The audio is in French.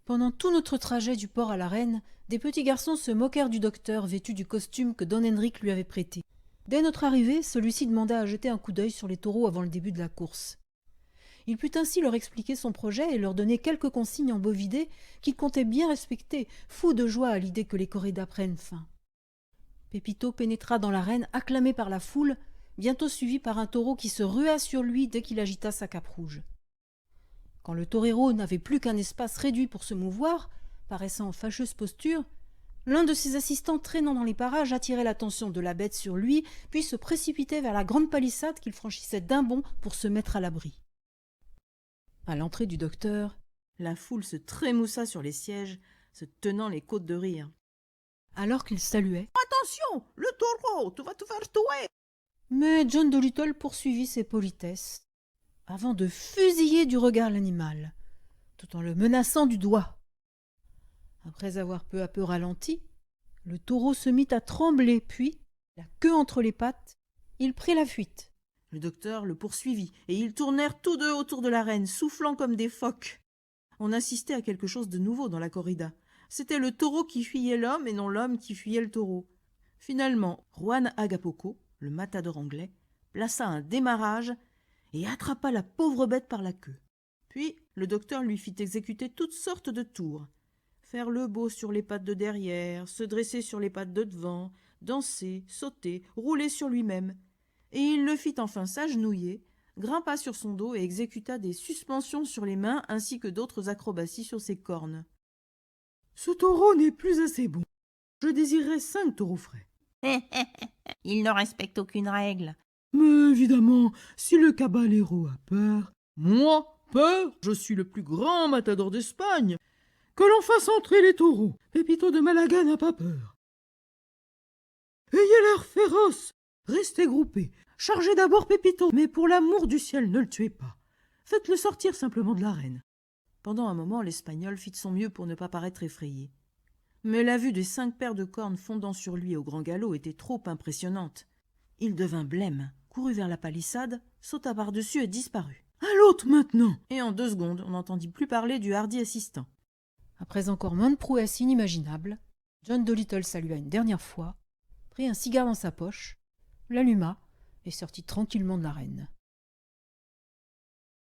Pendant tout notre trajet du port à l'arène, des petits garçons se moquèrent du docteur vêtu du costume que Don Henrique lui avait prêté. Dès notre arrivée, celui-ci demanda à jeter un coup d'œil sur les taureaux avant le début de la course. Il put ainsi leur expliquer son projet et leur donner quelques consignes en bovidé qu'il comptait bien respecter, fou de joie à l'idée que les corridas prennent fin. Pépito pénétra dans l'arène, acclamé par la foule, bientôt suivi par un taureau qui se rua sur lui dès qu'il agita sa cape rouge. Quand le torero n'avait plus qu'un espace réduit pour se mouvoir, paraissant en fâcheuse posture, l'un de ses assistants traînant dans les parages attirait l'attention de la bête sur lui, puis se précipitait vers la grande palissade qu'il franchissait d'un bond pour se mettre à l'abri. À l'entrée du docteur, la foule se trémoussa sur les sièges, se tenant les côtes de rire. Alors qu'il saluait, Attention, le taureau, tu vas te faire tuer. mais John Dolittle poursuivit ses politesses, avant de fusiller du regard l'animal, tout en le menaçant du doigt. Après avoir peu à peu ralenti, le taureau se mit à trembler, puis, la queue entre les pattes, il prit la fuite. Le docteur le poursuivit, et ils tournèrent tous deux autour de l'arène, soufflant comme des phoques. On assistait à quelque chose de nouveau dans la corrida. C'était le taureau qui fuyait l'homme et non l'homme qui fuyait le taureau. Finalement, Juan Agapoco, le matador anglais, plaça un démarrage et attrapa la pauvre bête par la queue. Puis le docteur lui fit exécuter toutes sortes de tours. Faire le beau sur les pattes de derrière, se dresser sur les pattes de devant, danser, sauter, rouler sur lui-même. Et il le fit enfin s'agenouiller, grimpa sur son dos et exécuta des suspensions sur les mains ainsi que d'autres acrobaties sur ses cornes. « Ce taureau n'est plus assez bon. Je désirerais 5 taureaux frais. » Il ne respecte aucune règle. Mais évidemment, si le caballero a peur... Moi, peur? Je suis le plus grand matador d'Espagne. Que l'on fasse entrer les taureaux. Pépito de Malaga n'a pas peur. Ayez l'air féroce. Restez groupés. Chargez d'abord Pépito, mais pour l'amour du ciel, ne le tuez pas. Faites-le sortir simplement de l'arène. Pendant un moment, l'Espagnol fit de son mieux pour ne pas paraître effrayé. Mais la vue des 5 paires de cornes fondant sur lui au grand galop était trop impressionnante. Il devint blême, courut vers la palissade, sauta par-dessus et disparut. À l'autre maintenant. Et en 2 secondes, on n'entendit plus parler du hardi assistant. Après encore maintes prouesses inimaginables, John Dolittle salua une dernière fois, prit un cigare dans sa poche, l'alluma et sortit tranquillement de l'arène.